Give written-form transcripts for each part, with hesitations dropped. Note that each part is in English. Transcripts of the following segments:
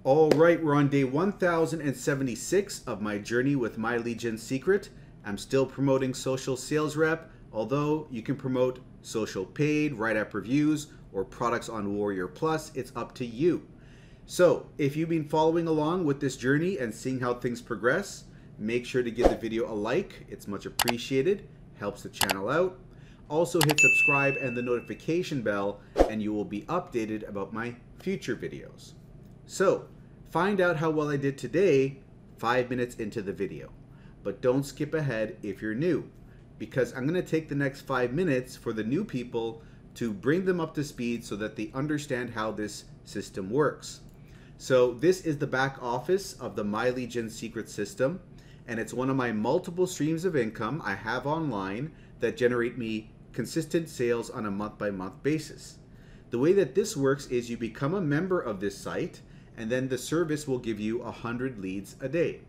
All right, we're on day 1076 of my journey with My Lead Gen Secret. I'm still promoting Social Sales Rep, although you can promote Social Paid, WriteAppReviews, or products on Warrior Plus. It's up to you. So if you've been following along with this journey and seeing how things progress, make sure to give the video a like. It's much appreciated, helps the channel out. Also hit subscribe and the notification bell, and you will be updated about my future videos. So, find out how well I did today 5 minutes into the video. But don't skip ahead if you're new, because I'm going to take the next 5 minutes for the new people to bring them up to speed so that they understand how this system works. So this is the back office of the My Lead Gen Secret system, and it's one of my multiple streams of income I have online that generate me consistent sales on a month-by-month basis. The way that this works is you become a member of this site, and then the service will give you 100 leads a day.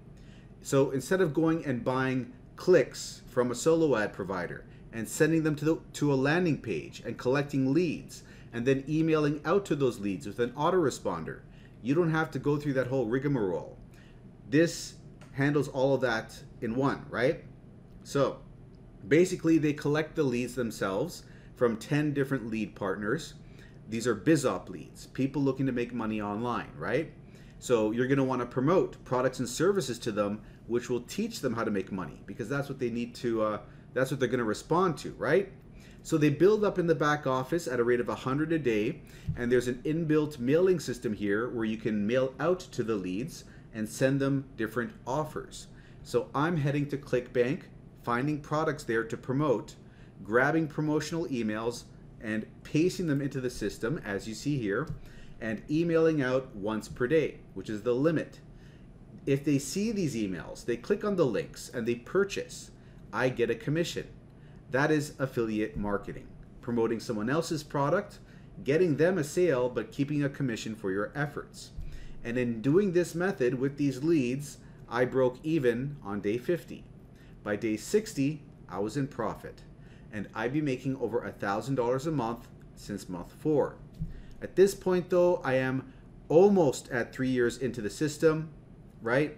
So instead of going and buying clicks from a solo ad provider and sending them to a landing page and collecting leads and then emailing out to those leads with an autoresponder, you don't have to go through that whole rigmarole. This handles all of that in one, right? So basically they collect the leads themselves from 10 different lead partners. These are BizOp leads, people looking to make money online, right? So you're going to want to promote products and services to them, which will teach them how to make money, because that's what they need to, that's what they're going to respond to, right? So they build up in the back office at a rate of 100 a day, and there's an inbuilt mailing system here where you can mail out to the leads and send them different offers. So I'm heading to Clickbank, finding products there to promote, grabbing promotional emails, and pasting them into the system, as you see here, and emailing out once per day, which is the limit. If they see these emails, they click on the links and they purchase, I get a commission. That is affiliate marketing, promoting someone else's product, getting them a sale, but keeping a commission for your efforts. And in doing this method with these leads, I broke even on day 50. By day 60, I was in profit, and I'd be making over $1,000 a month since month 4. At this point though, I am almost at 3 years into the system, right?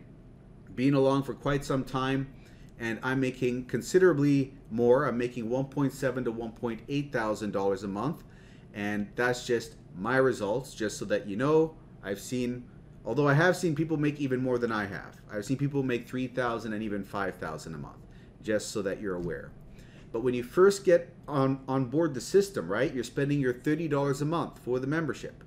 Being along for quite some time, and I'm making considerably more. I'm making $1.7 to $1.8 thousand a month, and that's just my results, just so that you know. Although I have seen people make even more than I have. I've seen people make $3,000 and even $5,000 a month, just so that you're aware. But when you first get on board the system, right, you're spending your $30 a month for the membership.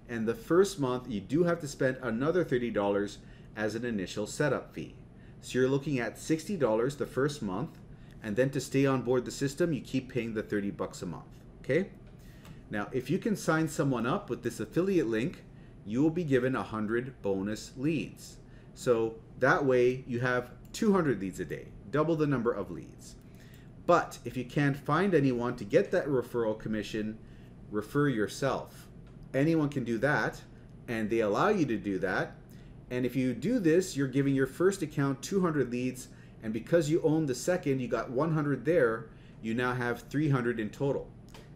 And the first month, you do have to spend another $30 as an initial setup fee. So you're looking at $60 the first month, and then to stay on board the system, you keep paying the $30 a month, okay? Now, if you can sign someone up with this affiliate link, you will be given 100 bonus leads. So that way, you have 200 leads a day, double the number of leads. But if you can't find anyone to get that referral commission, refer yourself. Anyone can do that, and they allow you to do that. And if you do this, you're giving your first account 200 leads, and because you own the second, you got 100 there, you now have 300 in total.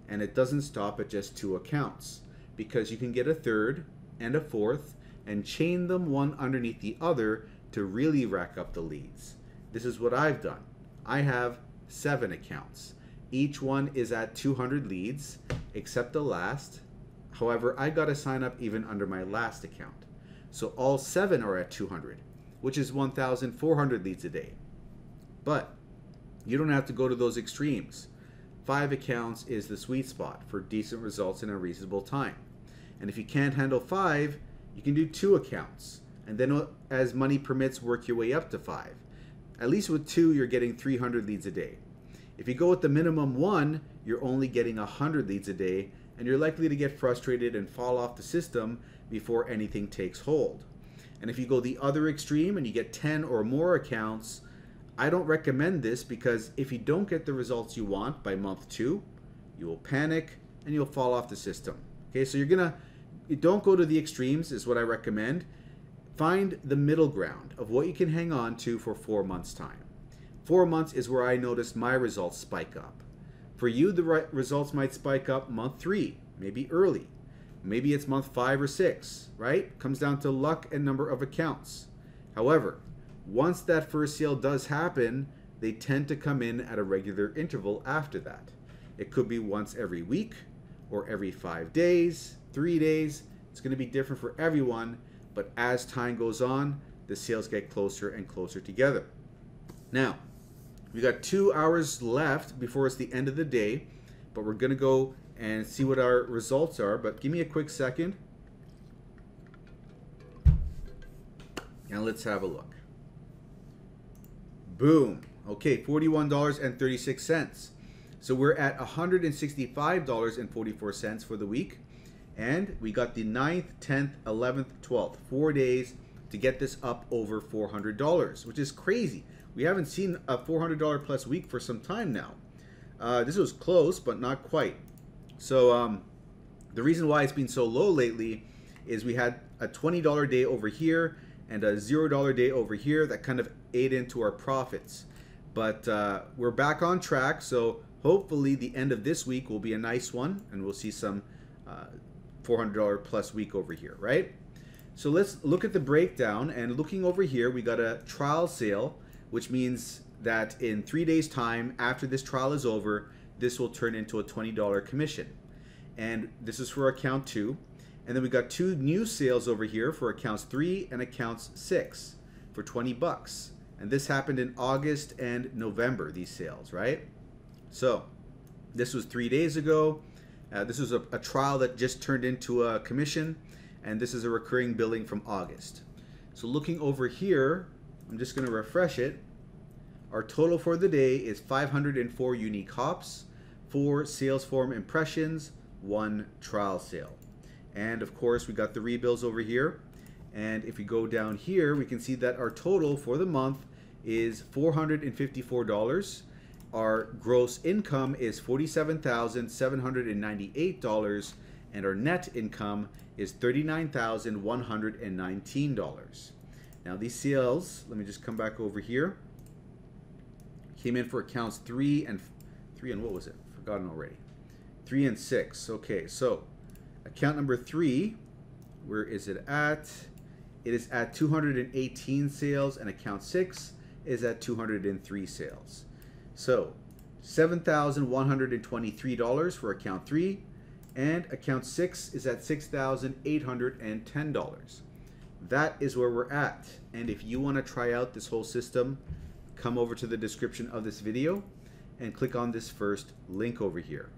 And it doesn't stop at just 2 accounts, because you can get a third and a fourth and chain them one underneath the other to really rack up the leads. This is what I've done. I have 7 accounts. Each one is at 200 leads, except the last. However, I got to sign up even under my last account. So all 7 are at 200, which is 1,400 leads a day. But you don't have to go to those extremes. 5 accounts is the sweet spot for decent results in a reasonable time. And if you can't handle 5, you can do 2 accounts. And then as money permits, work your way up to 5. At least with 2, you're getting 300 leads a day. If you go with the minimum 1, you're only getting 100 leads a day, and you're likely to get frustrated and fall off the system before anything takes hold. And if you go the other extreme and you get 10 or more accounts, I don't recommend this, because if you don't get the results you want by month 2, you will panic and you'll fall off the system. Okay, so you don't go to the extremes is what I recommend. Find the middle ground of what you can hang on to for 4 months' time. 4 months is where I noticed my results spike up. For you, the results might spike up month 3, maybe early. Maybe it's month 5 or 6, right? Comes down to luck and number of accounts. However, once that first sale does happen, they tend to come in at a regular interval after that. It could be once every week or every 5 days, 3 days. It's going to be different for everyone, but as time goes on, the sales get closer and closer together. Now, we got 2 hours left before it's the end of the day, but we're going to go and see what our results are. But give me a quick second, and let's have a look. Boom. Okay, $41.36. So we're at $165.44 for the week. And we got the 9th, 10th, 11th, 12th, 4 days to get this up over $400, which is crazy. We haven't seen a $400 plus week for some time now. This was close, but not quite. So the reason why it's been so low lately is we had a $20 day over here and a $0 day over here that kind of ate into our profits. But we're back on track, so hopefully the end of this week will be a nice one, and we'll see some $400 plus week over here, right? So let's look at the breakdown, and looking over here, we got a trial sale, which means that in 3 days time after this trial is over, this will turn into a $20 commission. And this is for account 2. And then we got 2 new sales over here for accounts 3 and accounts 6 for 20 bucks. And this happened in August and November, these sales, right? So this was 3 days ago. This was a trial that just turned into a commission, and this is a recurring billing from August. So looking over here, I'm just going to refresh it. Our total for the day is 504 unique hops, 4 sales form impressions, 1 trial sale. And of course, we got the rebills over here. And if we go down here, we can see that our total for the month is $454. Our gross income is $47,798, and our net income is $39,119. Now these sales, let me just come back over here, came in for accounts 3 and what was it? Forgotten already. 3 and 6. Okay, so account number 3, where is it at? It is at 218 sales, and account 6 is at 203 sales. So $7,123 for account 3, and account 6 is at $6,810. That is where we're at. And if you want to try out this whole system, come over to the description of this video and click on this first link over here.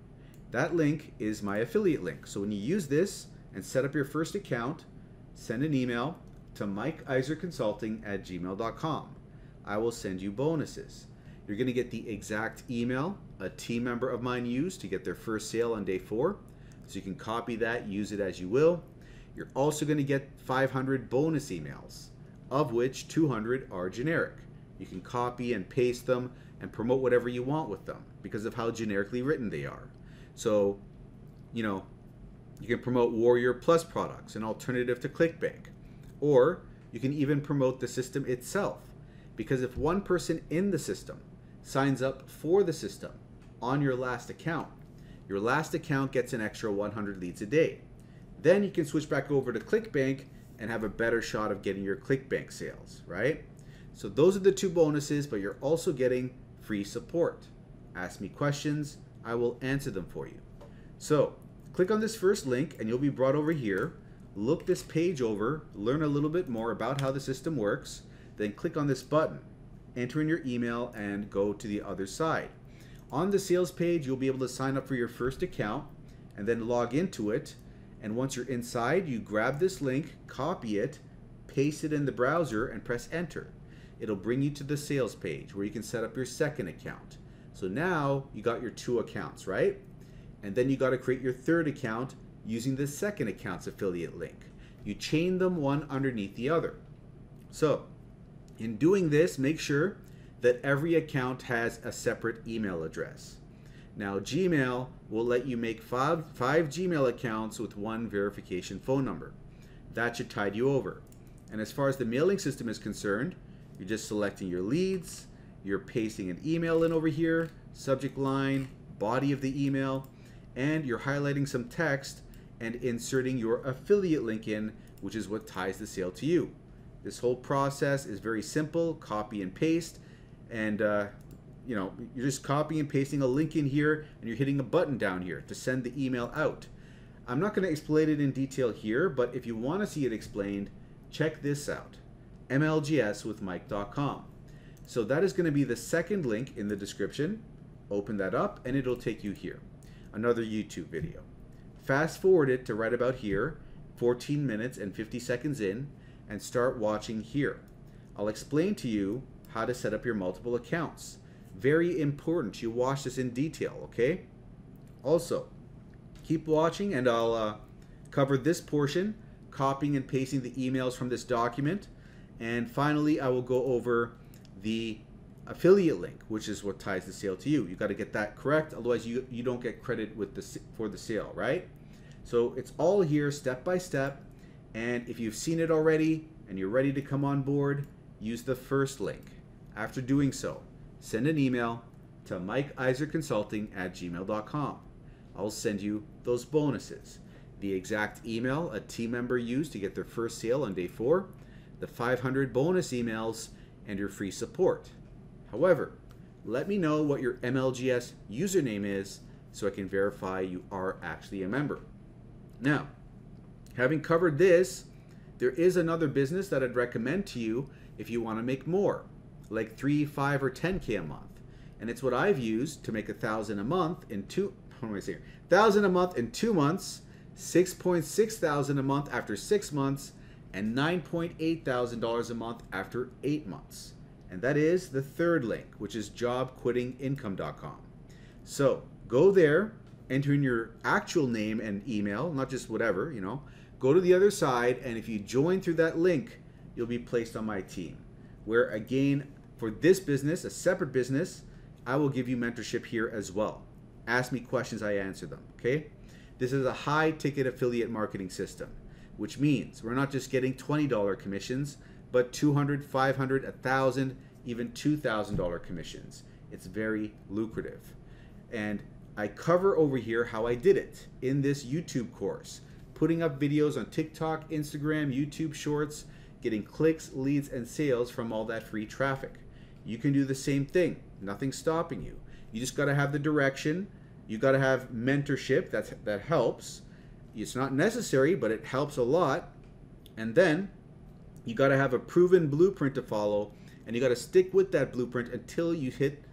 That link is my affiliate link. So when you use this and set up your first account, send an email to mikeiserconsulting@gmail.com. I will send you bonuses. You're going to get the exact email a team member of mine used to get their first sale on day 4. So you can copy that, use it as you will. You're also going to get 500 bonus emails, of which 200 are generic. You can copy and paste them and promote whatever you want with them because of how generically written they are. So, you know, you can promote Warrior Plus products, an alternative to Clickbank. Or you can even promote the system itself. Because if one person in the system signs up for the system on your last account gets an extra 100 leads a day. Then you can switch back over to Clickbank and have a better shot of getting your Clickbank sales, right? So those are the 2 bonuses, but you're also getting free support. Ask me questions, I will answer them for you. So click on this first link and you'll be brought over here. Look this page over, learn a little bit more about how the system works, then click on this button, enter in your email, and go to the other side. On the sales page, you'll be able to sign up for your first account and then log into it. And once you're inside, you grab this link, copy it, paste it in the browser, and press enter. It'll bring you to the sales page where you can set up your second account. So now you got your 2 accounts, right? And then you got to create your third account using the second account's affiliate link. You chain them one underneath the other. So in doing this, make sure that every account has a separate email address. Now Gmail will let you make five Gmail accounts with 1 verification phone number. That should tide you over. And as far as the mailing system is concerned, you're just selecting your leads, you're pasting an email in over here, subject line, body of the email, and you're highlighting some text and inserting your affiliate link in, which is what ties the sale to you. This whole process is very simple, copy and paste, and you know, you're just copying and pasting a link in here, and you're hitting a button down here to send the email out. I'm not going to explain it in detail here, but if you want to see it explained, check this out, MLGSwithMike.com. So that is going to be the second link in the description. Open that up and it'll take you here. Another YouTube video. Fast forward it to right about here, 14 minutes and 50 seconds in, and start watching here. I'll explain to you how to set up your multiple accounts. Very important you watch this in detail, okay? Also, keep watching and I'll cover this portion, copying and pasting the emails from this document. And finally, I will go over the affiliate link, which is what ties the sale to you. You got to get that correct, otherwise you don't get credit with for the sale, right? So it's all here step by step, and if you've seen it already and you're ready to come on board, use the first link. After doing so, send an email to mikeiserconsulting@gmail.com. I'll send you those bonuses. The exact email a team member used to get their first sale on day 4, the 500 bonus emails, and your free support. However, let me know what your MLGS username is so I can verify you are actually a member. Now, having covered this, there is another business that I'd recommend to you if you want to make more, like 3, 5, or 10K a month. And it's what I've used to make $1,000 a month in 2 months, $6,600 a month after 6 months, and $9,800 a month after 8 months. And that is the third link, which is jobquittingincome.com. So go there, enter in your actual name and email, not just whatever, you know. Go to the other side, and if you join through that link, you'll be placed on my team, where again, for this business, a separate business, I will give you mentorship here as well. Ask me questions, I answer them, okay? This is a high ticket affiliate marketing system, which means we're not just getting $20 commissions, but $200, $500, $1,000, even $2,000 commissions. It's very lucrative. And I cover over here how I did it in this YouTube course, putting up videos on TikTok, Instagram, YouTube Shorts, getting clicks, leads, and sales from all that free traffic. You can do the same thing. Nothing's stopping you. You just got to have the direction. You got to have mentorship. That helps. It's not necessary, but it helps a lot. And then you got to have a proven blueprint to follow, and you got to stick with that blueprint until you hit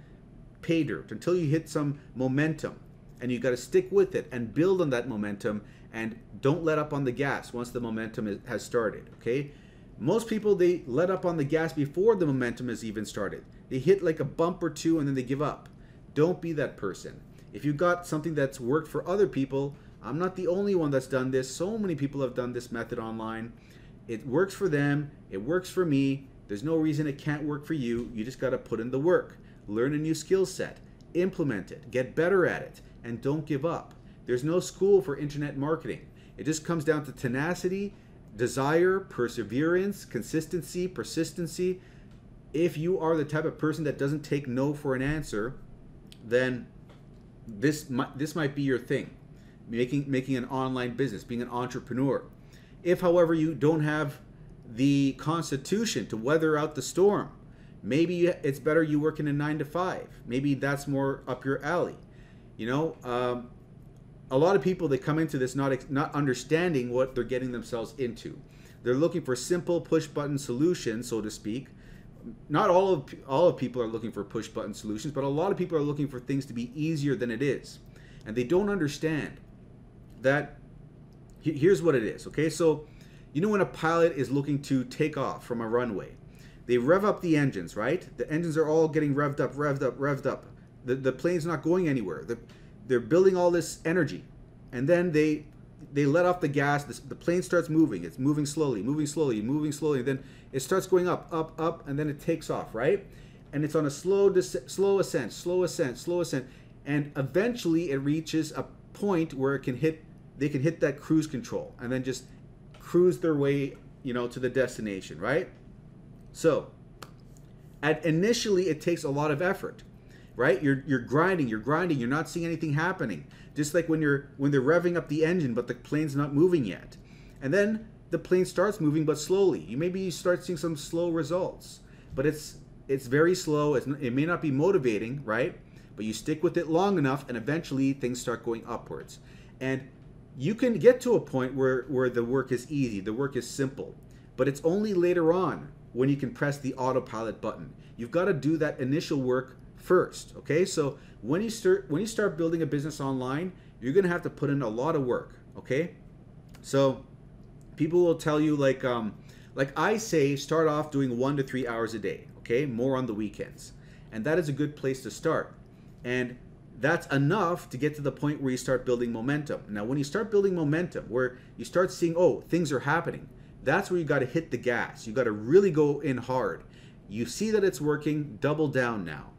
pay dirt, until you hit some momentum. And you got to stick with it and build on that momentum, and don't let up on the gas once the momentum has started, okay? Most people, they let up on the gas before the momentum has even started. They hit like a bump or two and then they give up. Don't be that person. If you got something that's worked for other people, I'm not the only one that's done this. So many people have done this method online. It works for them. It works for me. There's no reason it can't work for you. You just got to put in the work. Learn a new skill set. Implement it. Get better at it. And don't give up. There's no school for internet marketing. It just comes down to tenacity, desire, perseverance, consistency, persistency. If you are the type of person that doesn't take no for an answer, then this might be your thing. Making an online business, being an entrepreneur. If, however, you don't have the constitution to weather out the storm, maybe it's better you work in a 9-to-5. Maybe that's more up your alley. You know, a lot of people, they come into this not understanding what they're getting themselves into. They're looking for simple push-button solutions, so to speak. Not all of people are looking for push-button solutions, but a lot of people are looking for things to be easier than it is. And they don't understand that here's what it is, okay? So, you know when a pilot is looking to take off from a runway, they rev up the engines, right? The engines are all getting revved up. The plane's not going anywhere. They're building all this energy, and then they let off the gas. The plane starts moving. It's moving slowly, and then it starts going up, and then it takes off, right? And it's on a slow ascent, and eventually it reaches a point where they can hit that cruise control, and then just cruise their way, you know, to the destination, right? So, initially it takes a lot of effort. right? You're grinding, you're not seeing anything happening. Just like when they're revving up the engine, but the plane's not moving yet. And then the plane starts moving, but slowly. Maybe you start seeing some slow results, but it's very slow. It may not be motivating, right? But you stick with it long enough, and eventually things start going upwards. And you can get to a point where the work is easy, the work is simple, but it's only later on when you can press the autopilot button. You've got to do that initial work first, okay? So when you start building a business online, you're gonna have to put in a lot of work, okay? So people will tell you, like I say, start off doing 1 to 3 hours a day, okay? More on the weekends. And that is a good place to start. And that's enough to get to the point where you start building momentum. Now, when you start building momentum, where you start seeing, oh, things are happening, that's where you got to hit the gas. You got to really go in hard. You see that it's working, double down now.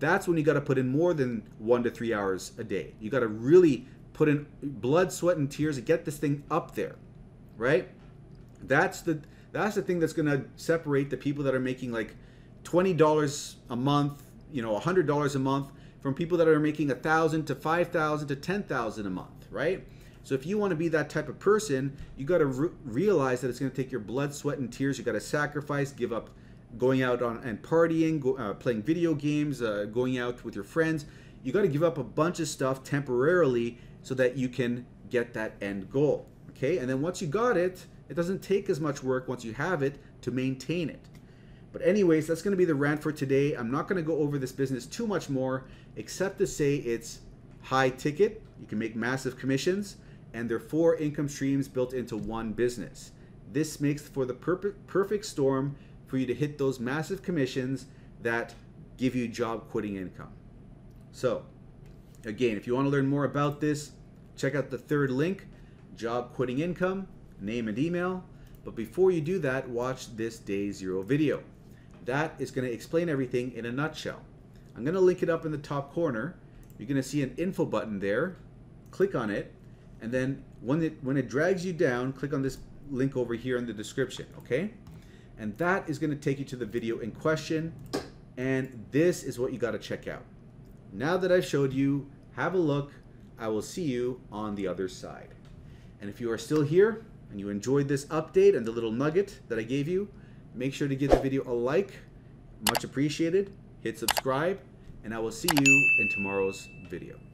That's when you got to put in more than 1 to 3 hours a day. You got to really put in blood, sweat, and tears to get this thing up there, right? That's the thing that's going to separate the people that are making like $20 a month, $100 a month, from people that are making $1,000 to $5,000 to $10,000 a month, right? So if you want to be that type of person, you got to realize that it's going to take your blood, sweat, and tears. You got to sacrifice, give up going out and partying, playing video games, going out with your friends. You got to give up a bunch of stuff temporarily so that you can get that end goal, okay? And then once you got it, it doesn't take as much work once you have it to maintain it. But anyways, that's going to be the rant for today. I'm not going to go over this business too much more, except to say it's high ticket. You can make massive commissions, and there are 4 income streams built into one business. This makes for the perfect storm for you to hit those massive commissions that give you job quitting income. So again, if you want to learn more about this, check out the 3rd link, job quitting income, name and email. But before you do that, watch this day 0 video. That is going to explain everything in a nutshell. I'm going to link it up in the top corner. You're going to see an info button there. Click on it, and then when it drags you down, click on this link over here in the description, okay? And that is going to take you to the video in question, and this is what you got to check out. Now that I've showed you, have a look. I will see you on the other side. And if you are still here and you enjoyed this update and the little nugget that I gave you, make sure to give the video a like, much appreciated. Hit subscribe, and I will see you in tomorrow's video.